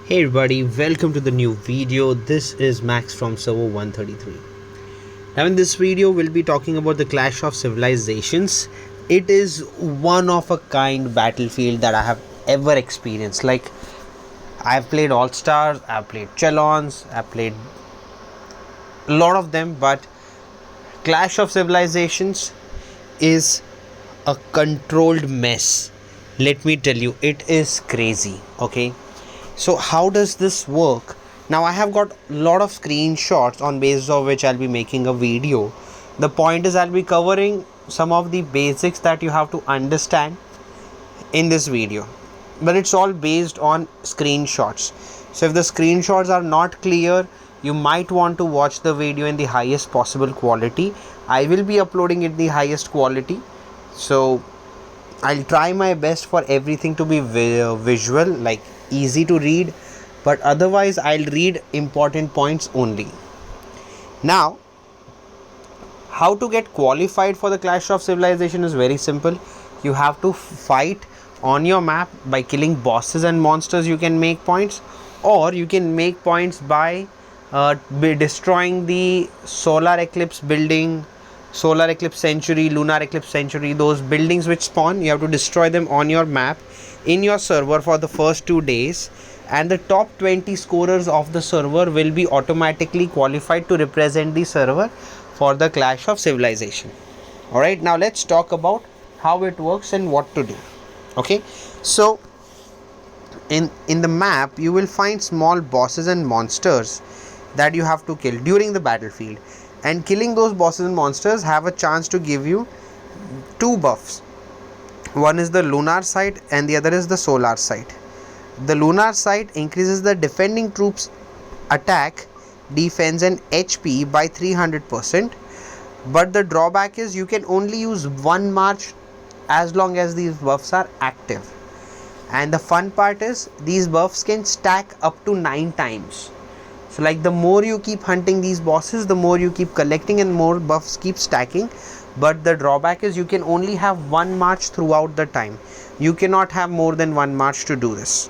Hey everybody, welcome to the new video. This is Max from Server 133. Now in this video we'll be talking about the Clash of Civilizations. It is one of a kind battlefield that I have ever experienced. Like, I've played All Stars, I've played Chalons, I've played a lot of them, but Clash of Civilizations is a controlled mess. Let me tell you, it is crazy. Okay, so how does this work? Now I have got a lot of screenshots on basis of which I'll be making a video. The point is I'll be covering some of the basics that you have to understand in this video, but it's all based on screenshots. So if the screenshots are not clear, you might want to watch the video in the highest possible quality. I will be uploading it in the highest quality, so I'll try my best for everything to be visual, like easy to read, but otherwise I'll read important points only. Now, how to get qualified for the Clash of Civilization is very simple. You have to fight on your map by killing bosses and monsters. You can make points, or you can make points by destroying the solar eclipse building, solar eclipse century, lunar eclipse century. Those buildings which spawn, you have to destroy them on your map in your server for the first 2 days, and the top 20 scorers of the server will be automatically qualified to represent the server for the Clash of Civilization. Alright, now let's talk about how it works and what to do. Okay, so in the map you will find small bosses and monsters that you have to kill during the battlefield, and killing those bosses and monsters have a chance to give you two buffs. One is the lunar sight and the other is the solar sight. The lunar sight increases the defending troops attack, defense and HP by 300%, but the drawback is you can only use one march as long as these buffs are active. And the fun part is these buffs can stack up to 9 times. So like, the more you keep hunting these bosses, the more you keep collecting and more buffs keep stacking. But the drawback is you can only have one march throughout the time. You cannot have more than one march to do this.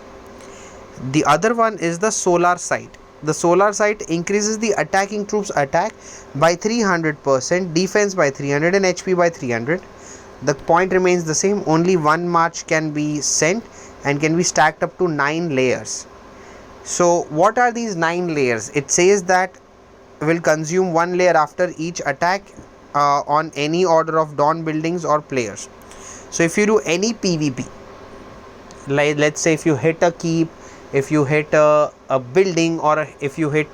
The other one is the solar sight. The solar sight increases the attacking troops attack by 300%, defense by 300 and HP by 300. The point remains the same. Only one march can be sent and can be stacked up to 9 layers. So what are these 9 layers? It says that will consume 1 layer after each attack on any order of dawn buildings or players. So if you do any PvP, like let's say if you hit a keep, if you hit a building, or if you hit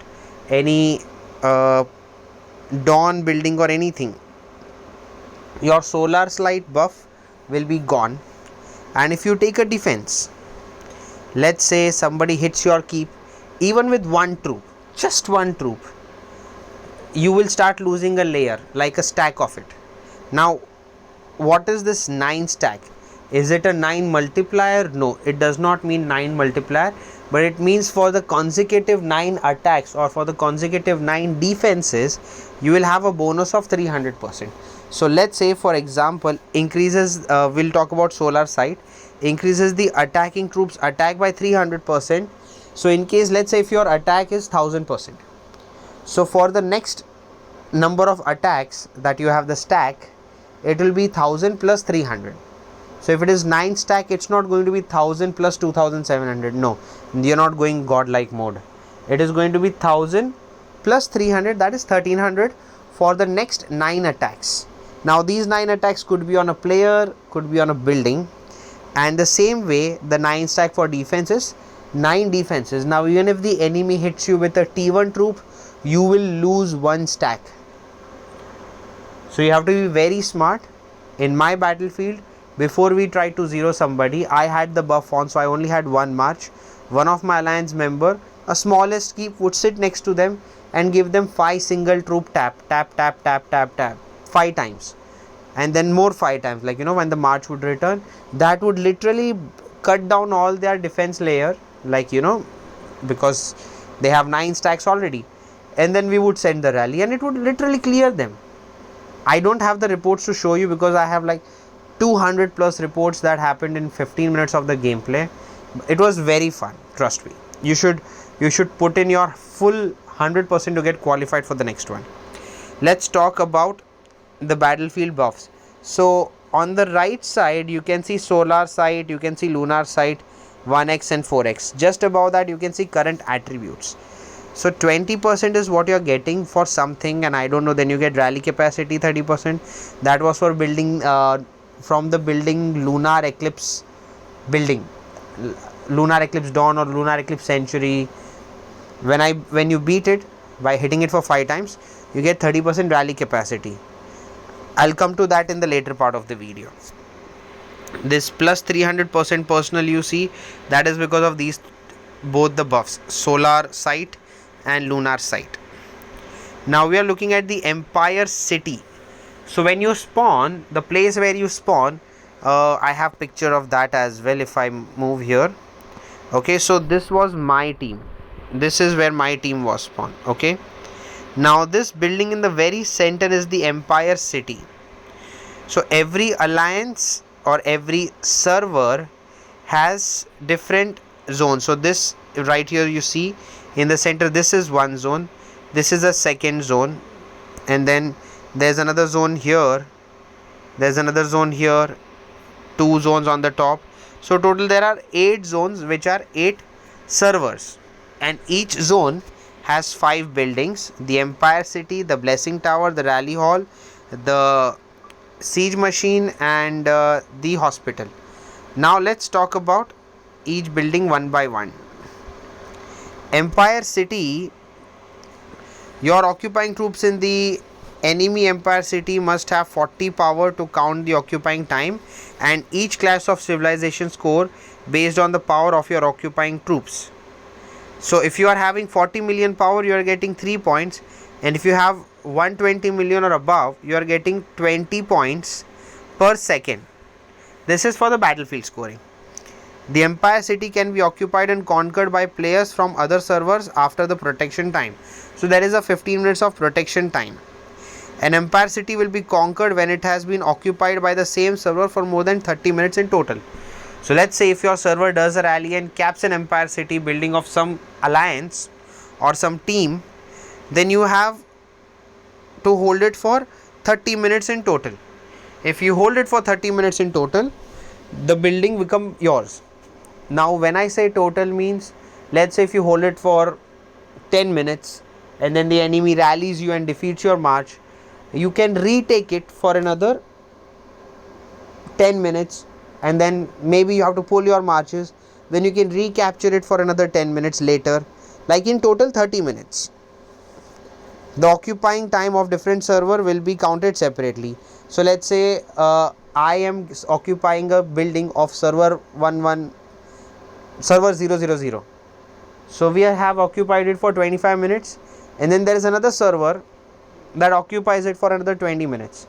any dawn building or anything, your solar sight buff will be gone. And if you take a defense, let's say somebody hits your keep, even with one troop, just one troop, you will start losing a layer, like a stack of it. Now what is this 9 stack? Is it a 9 multiplier? No, it does not mean 9 multiplier, but it means for the consecutive 9 attacks or for the consecutive 9 defenses, you will have a bonus of 300%. So let's say, for example, increases, we'll talk about solar sight, increases the attacking troops attack by 300%. So in case, let's say if your attack is 1000%, so for the next number of attacks that you have the stack, it will be 1000 plus 300. So if it is 9 stack, it's not going to be 1000 plus 2700. No, you're not going godlike mode. It is going to be 1000 plus 300, that is 1300 for the next 9 attacks. Now these 9 attacks could be on a player, could be on a building, and the same way the 9 stack for defenses, 9 defenses. Now even if the enemy hits you with a T1 troop, you will lose 1 stack. So you have to be very smart. In my battlefield, before we tried to zero somebody, I had the buff on, so I only had 1 march. One of my alliance member, a smallest keep, would sit next to them and give them 5 single troop tap 5 times, and then more 5 times, like, when the march would return, that would literally cut down all their defense layer, like, because they have 9 stacks already. And then we would send the rally and it would literally clear them. I don't have the reports to show you because I have like 200 plus reports that happened in 15 minutes of the gameplay. It was very fun, trust me. you should put in your full 100% to get qualified for the next one. Let's talk about the battlefield buffs. So on the right side you can see solar sight, you can see lunar sight, 1x and 4x. Just above that you can see current attributes. So 20% is what you're getting for something, and I don't know, then you get rally capacity 30%. That was for building from the building lunar eclipse building, lunar eclipse dawn or lunar eclipse century. When you beat it by hitting it for 5 times, you get 30% rally capacity. I'll come to that in the later part of the video. This plus 300% personal you see, that is because of these both the buffs, solar sight and lunar sight. Now we are looking at the Empire City. So when you spawn, the place where you spawn, I have picture of that as well if I move here. Okay, so this was my team. This is where my team was spawned. Okay, now this building in the very center is the Empire City. So every alliance or every server has different zones. So this right here you see in the center, this is one zone, this is a second zone, and then there's another zone here, there's another zone here, 2 zones on the top. So total there are 8 zones, which are 8 servers, and each zone has 5 buildings: the Empire City, the Blessing Tower, the Rally Hall, the Siege Machine, and the hospital. Now let's talk about each building one by one. Empire City, your occupying troops in the enemy Empire City must have 40 power to count the occupying time, and each class of civilization score based on the power of your occupying troops. So if you are having 40 million power, you are getting 3 points, and if you have 120 million or above, you are getting 20 points per second. This is for the battlefield scoring. The Empire City can be occupied and conquered by players from other servers after the protection time. So there is a 15 minutes of protection time. An Empire City will be conquered when it has been occupied by the same server for more than 30 minutes in total. So let's say if your server does a rally and caps an Empire City building of some alliance or some team, then you have to hold it for 30 minutes in total. If you hold it for 30 minutes in total, the building become yours. Now when I say total means, let's say if you hold it for 10 minutes and then the enemy rallies you and defeats your march, you can retake it for another 10 minutes, and then maybe you have to pull your marches, then you can recapture it for another 10 minutes later, like in total 30 minutes. The occupying time of different server will be counted separately. So let's say I am occupying a building of server 000. So we have occupied it for 25 minutes, and then there is another server that occupies it for another 20 minutes.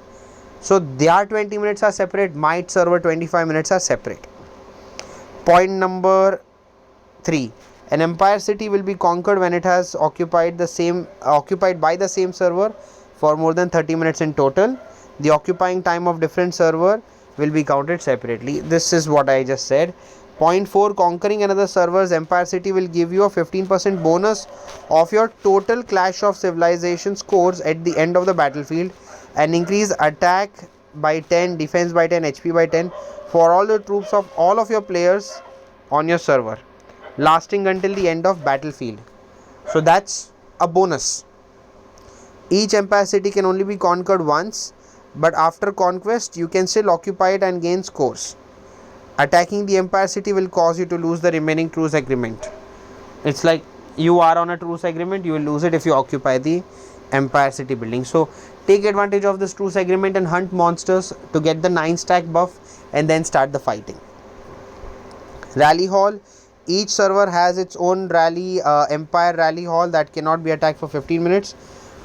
So their 20 minutes are separate, my server 25 minutes are separate. Point number 3. An Empire City will be conquered when it has occupied by the same server for more than 30 minutes in total. The occupying time of different server will be counted separately. This is what I just said. Point 4. Conquering another server's Empire City will give you a 15% bonus of your total Clash of Civilization scores at the end of the battlefield, and increase attack by 10, defense by 10, HP by 10 for all the troops of all of your players on your server, lasting until the end of battlefield. So that's a bonus. Each Empire City can only be conquered once, but after conquest you can still occupy it and gain scores. Attacking the Empire City will cause you to lose the remaining truce agreement. It's like you are on a truce agreement, you will lose it if you occupy the Empire City building. So take advantage of this truce agreement and hunt monsters to get the 9 stack buff, and then start the fighting. Rally Hall. Each server has its own Empire Rally Hall that cannot be attacked for 15 minutes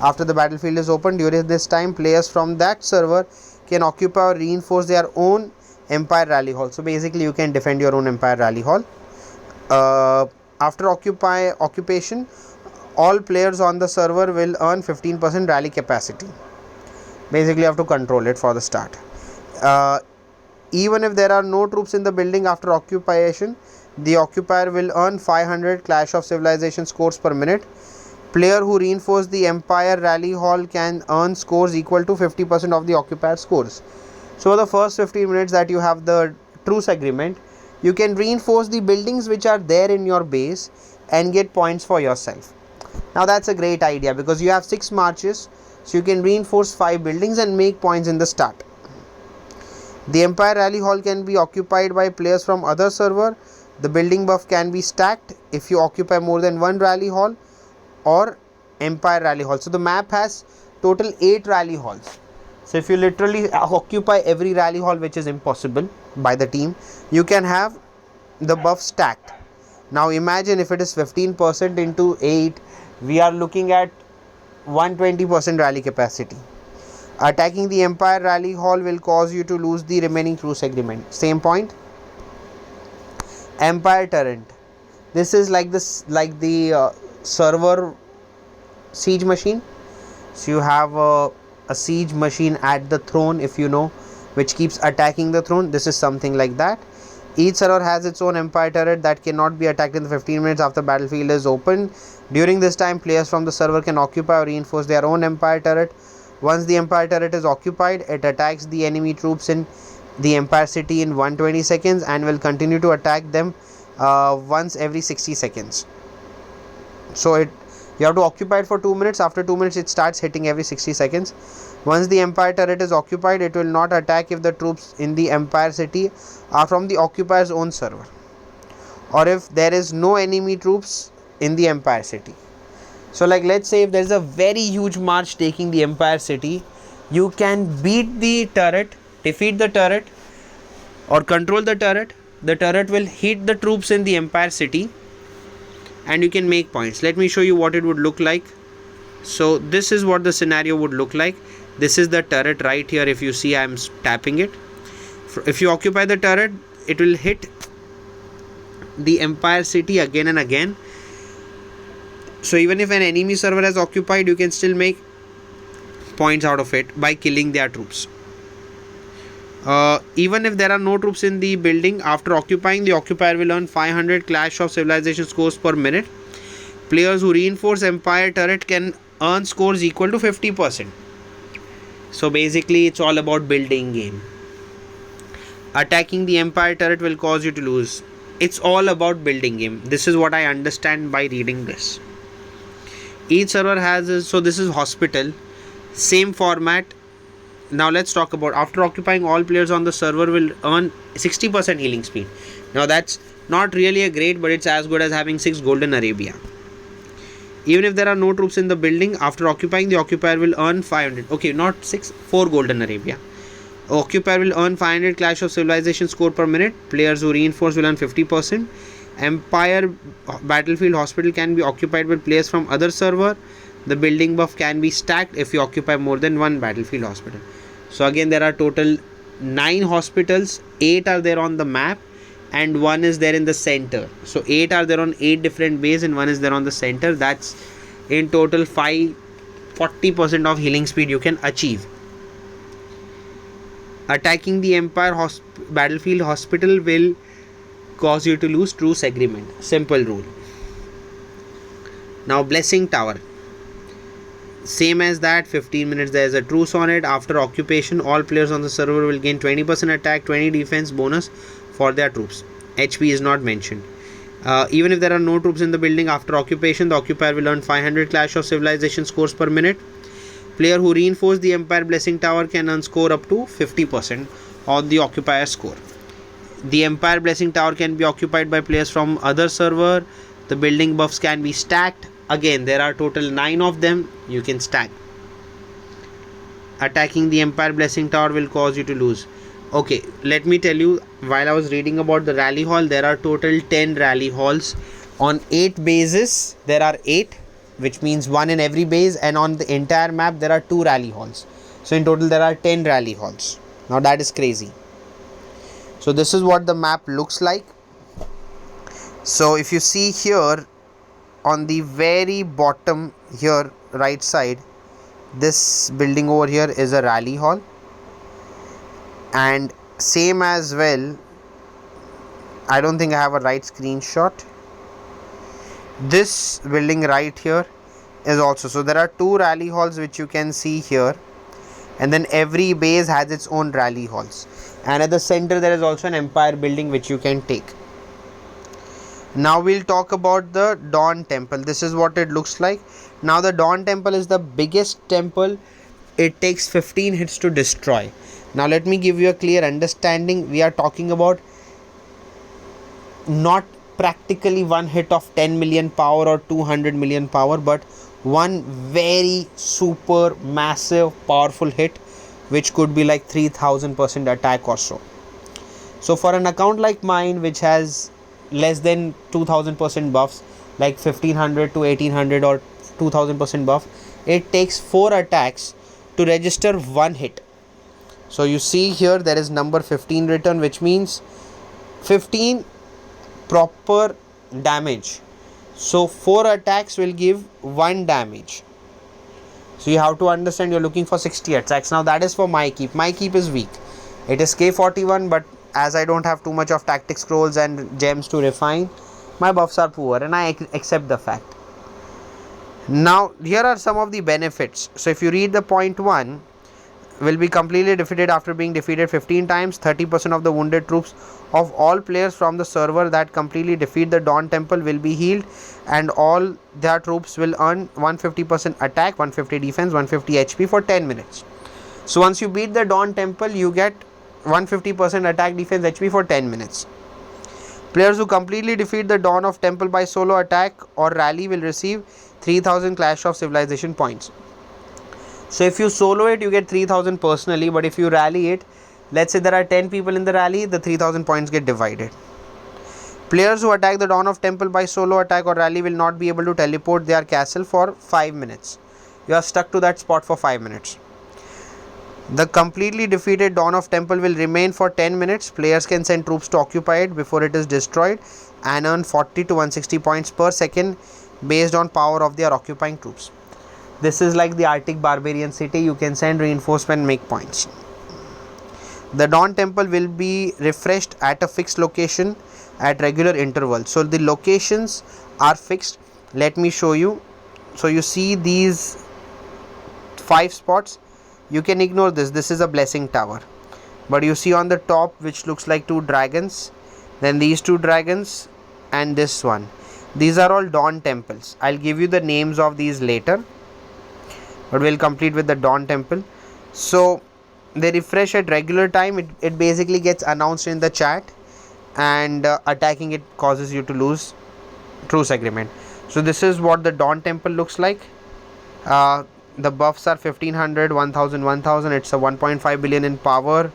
after the battlefield is open. During this time, players from that server can occupy or reinforce their own Empire Rally Hall. So basically you can defend your own Empire Rally Hall. After occupation, all players on the server will earn 15% rally capacity. Basically you have to control it for the start. Even if there are no troops in the building after occupation, the occupier will earn 500 Clash of Civilization scores per minute. Player who reinforce the Empire Rally Hall can earn scores equal to 50% of the occupier scores. So the first 15 minutes that you have the truce agreement, you can reinforce the buildings which are there in your base and get points for yourself. Now that's a great idea because you have 6 marches, so you can reinforce 5 buildings and make points in the start. The Empire Rally Hall can be occupied by players from other server. The building buff can be stacked if you occupy more than one rally hall or Empire Rally Hall. So the map has total 8 rally halls. So if you literally occupy every rally hall, which is impossible by the team, you can have the buff stacked. Now imagine if it is 15% into 8, we are looking at 120% rally capacity. Attacking the Empire Rally Hall will cause you to lose the remaining truce agreement. Same point. Empire Turret. This is like the server siege machine. So you have a siege machine at the throne, if you know, which keeps attacking the throne. This is something like that. Each server has its own Empire Turret that cannot be attacked in the 15 minutes after battlefield is opened. During this time, players from the server can occupy or reinforce their own Empire Turret. Once the Empire Turret is occupied, it attacks the enemy troops in the Empire City in 120 seconds and will continue to attack them once every 60 seconds. So you have to occupy it for 2 minutes. After 2 minutes, it starts hitting every 60 seconds. Once the Empire Turret is occupied, it will not attack if the troops in the Empire City are from the occupier's own server, or if there is no enemy troops in the Empire City. So like, let's say if there is a very huge march taking the Empire City, you can beat the turret, defeat the turret, or control the turret. The turret will hit the troops in the Empire City and you can make points. Let me show you what it would look like. So this is what the scenario would look like. This is the turret right here. If you see, I am tapping it. If you occupy the turret, it will hit the Empire City again and again. So even if an enemy server has occupied, you can still make points out of it by killing their troops. Even if there are no troops in the building, after occupying, the occupier will earn 500 Clash of Civilization scores per minute. Players who reinforce Empire Turret can earn scores equal to 50%. So basically, it's all about building game. Attacking the Empire Turret will cause you to lose. It's all about building game. This is what I understand by reading this. Each server has so this is hospital, same format. Now let's talk about, after occupying, all players on the server will earn 60% healing speed. Now that's not really a great, but it's as good as having 6 golden Arabia. Even if there are no troops in the building, after occupying, the occupier will earn 500. Okay, not 6, 4 golden Arabia. Occupier will earn 500 Clash of Civilization score per minute. Players who reinforce will earn 50%. Empire Battlefield Hospital can be occupied by players from other server. The building buff can be stacked if you occupy more than one Battlefield Hospital. So again, there are total 9 hospitals. 8 are there on the map and 1 is there in the center. So 8 are there on 8 different bases and 1 is there on the center. That's in total 40% of healing speed you can achieve. Attacking the Empire Battlefield Hospital will cause you to lose truce agreement. Simple rule. Now Blessing Tower. Same as that, 15 minutes there is a truce on it. After occupation, all players on the server will gain 20% attack, 20 defense bonus for their troops. HP is not mentioned. Even if there are no troops in the building after occupation, the occupier will earn 500 Clash of Civilization scores per minute. Player who reinforce the Empire Blessing Tower can earn score up to 50% on the occupier score. The Empire Blessing Tower can be occupied by players from other server. The building buffs can be stacked. Again, there are total 9 of them you can stack. Attacking the Empire Blessing Tower will cause you to lose. Okay, let me tell you, while I was reading about the rally hall, there are total 10 rally halls. On 8 bases, there are 8, which means 1 in every base, and on the entire map, there are 2 rally halls. So in total, there are 10 rally halls. Now that is crazy. So this is what the map looks like. So if you see here, on the very bottom here, right side, this building over here is a rally hall, and same as well, I don't think I have a right screenshot. This building right here is also, so there are 2 rally halls which you can see here, and then every base has its own rally halls, and at the center there is also an empire building which you can take. Now we'll talk about the Dawn Temple. This is what it looks like. Now the Dawn Temple is the biggest temple. It takes 15 hits to destroy. Now let me give you a clear understanding. We are talking about not practically one hit of 10 million power or 200 million power, but one very super massive powerful hit which could be like 3000% attack or so. So for an account like mine which has less than 2000% buffs, like 1500 to 1800 or 2000% buff, it takes 4 attacks to register one hit. So you see here there is number 15 written, which means 15 proper damage. So 4 attacks will give 1 damage. So you have to understand, you're looking for 60 attacks. Now that is for my keep. My keep is weak. It is K41, but as I don't have too much of tactic scrolls and gems to refine, my buffs are poor, and I accept the fact. Now here are some of the benefits. So if you read the point 1, will be completely defeated after being defeated 15 times. 30% of the wounded troops of all players from the server that completely defeat the Dawn Temple will be healed, and all their troops will earn 150% attack, 150 defense, 150 HP for 10 minutes. So once you beat the Dawn Temple, you get 150% attack, defense, HP for 10 minutes. Players who completely defeat the Dawn of Temple by solo attack or rally will receive 3000 Clash of Civilization points. So if you solo it, you get 3000 personally, but if you rally it, let's say there are 10 people in the rally, the 3000 points get divided. Players who attack the Dawn of Temple by solo attack or rally will not be able to teleport their castle for 5 minutes. You are stuck to that spot for 5 minutes. The completely defeated Dawn of Temple will remain for 10 minutes. Players can send troops to occupy it before it is destroyed and earn 40 to 160 points per second based on power of their occupying troops. This is like the Arctic Barbarian City. You can send reinforcement, make points. The Dawn Temple will be refreshed at a fixed location at regular intervals. So the locations are fixed. Let me show you. So you see these 5 spots. You can ignore this. This is a blessing tower. But you see on the top, which looks like 2 dragons. Then these 2 dragons and this one. These are all Dawn Temples. I'll give you the names of these later, but we'll complete with the Dawn Temple. So they refresh at regular time. It basically gets announced in the chat, and attacking it causes you to lose truce agreement. So this is what the Dawn Temple looks like. The buffs are 1500, 1000, 1000. It's a 1.5 billion in power.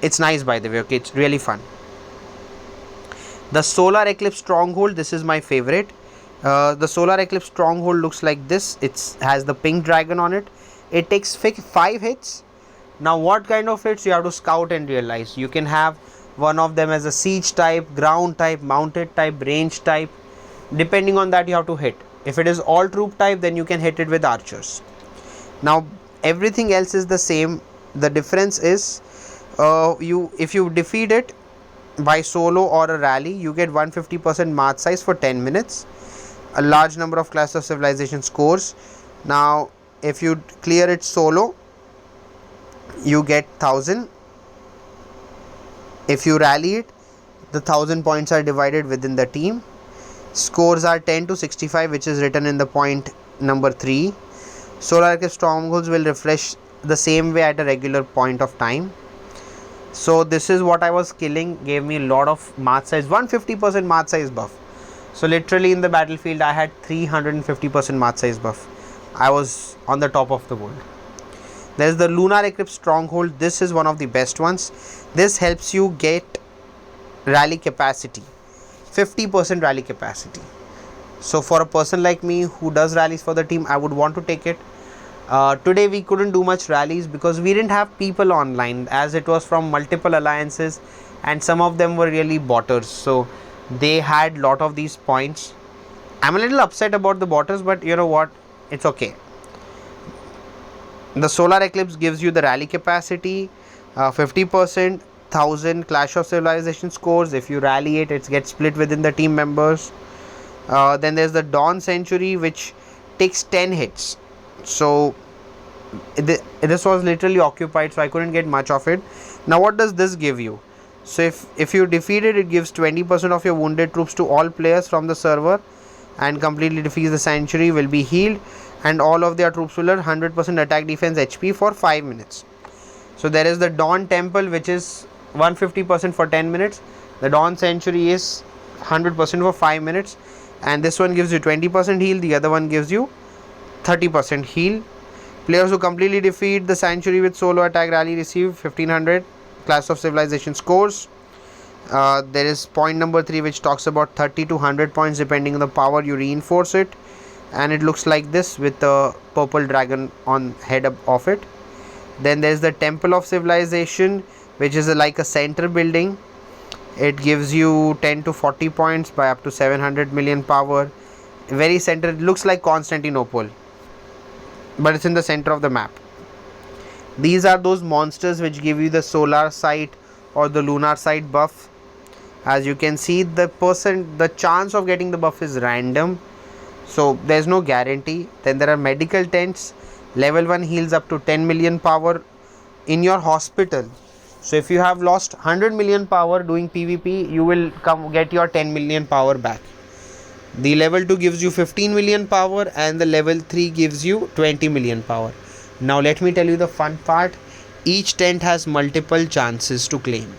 It's nice, by the way. Okay, it's really fun. The Solar Eclipse Stronghold, this is my favorite. The Solar Eclipse Stronghold looks like this. It has the pink dragon on it. It takes 5 hits. Now what kind of hits you have to scout and realize. You can have one of them as a siege type, ground type, mounted type, range type. Depending on that, you have to hit. If it is all troop type, then you can hit it with archers. Now everything else is the same. The difference is if you defeat it by solo or a rally, you get 150% march size for 10 minutes. A large number of Clash of Civilization scores. Now if you clear it solo, you get 1000. If you rally it, the 1000 points are divided within the team. Scores are 10 to 65, which is written in the point number 3. Solar Eclipse Strongholds will refresh the same way at a regular point of time. So this is what I was killing, gave me a lot of march size, 150% march size buff. So literally in the battlefield I had 350% march size buff. I was on the top of the world. There is the Lunar Eclipse Stronghold. This is one of the best ones. This helps you get rally capacity, 50% rally capacity. So for a person like me who does rallies for the team, I would want to take it. Today we couldn't do much rallies because we didn't have people online, as it was from multiple alliances and some of them were really botters. So they had lot of these points. I'm a little upset about the botters, but you know what, it's okay. The Solar Eclipse gives you the rally capacity, 50%. 1000 Clash of Civilization scores. If you rally it, it gets split within the team members. Then there's the Dawn Century, which takes 10 hits. So this was literally occupied, so I couldn't get much of it. Now what does this give you? So if you defeat it, it gives 20% of your wounded troops to all players from the server, and completely defeats the century will be healed, and all of their troops will learn 100% attack defense HP for 5 minutes. So there is the Dawn Temple, which is 150% for 10 minutes. The Dawn Century is 100% for 5 minutes, and this one gives you 20% heal, the other one gives you 30% heal. Players who completely defeat the Sanctuary with solo attack rally receive 1500 Clash of Civilization scores. There is point number 3, which talks about 30 to 100 points depending on the power you reinforce it, and it looks like this with the purple dragon on head of it. Then there is the Temple of Civilization, which is like a center building. It gives you 10 to 40 points by up to 700 million power. Very center, it looks like Constantinople, but it's in the center of the map. These are those monsters which give you the solar sight or the lunar sight buff. As you can see, the chance of getting the buff is random, so there's no guarantee. Then there are medical tents. Level 1 heals up to 10 million power in your hospital. So if you have lost 100 million power doing PvP, you will get your 10 million power back. The level 2 gives you 15 million power, and the level 3 gives you 20 million power. Now let me tell you the fun part. Each tent has multiple chances to claim.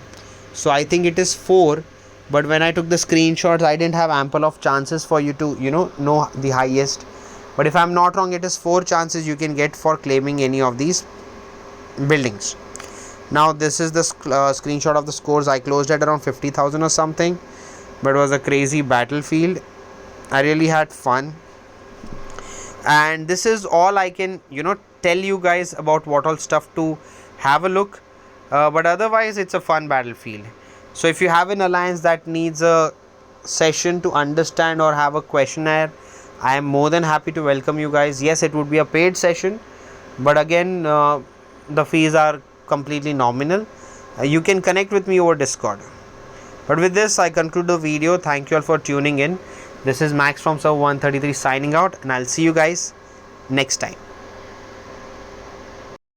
So I think it is 4, but when I took the screenshots, I didn't have ample of chances for you to know the highest. But if I'm not wrong, it is 4 chances you can get for claiming any of these buildings. Now this is the screenshot of the scores. I closed at around 50,000 or something, but it was a crazy battlefield. I really had fun, and this is all I can tell you guys about what all stuff to have a look, but otherwise it's a fun battlefield. So if you have an alliance that needs a session to understand or have a questionnaire, I am more than happy to welcome you guys. Yes, it would be a paid session, but again the fees are completely nominal. You can connect with me over Discord. But with this, I conclude the video. Thank you all for tuning in. This is Max from Server 133 signing out, and I'll see you guys next time.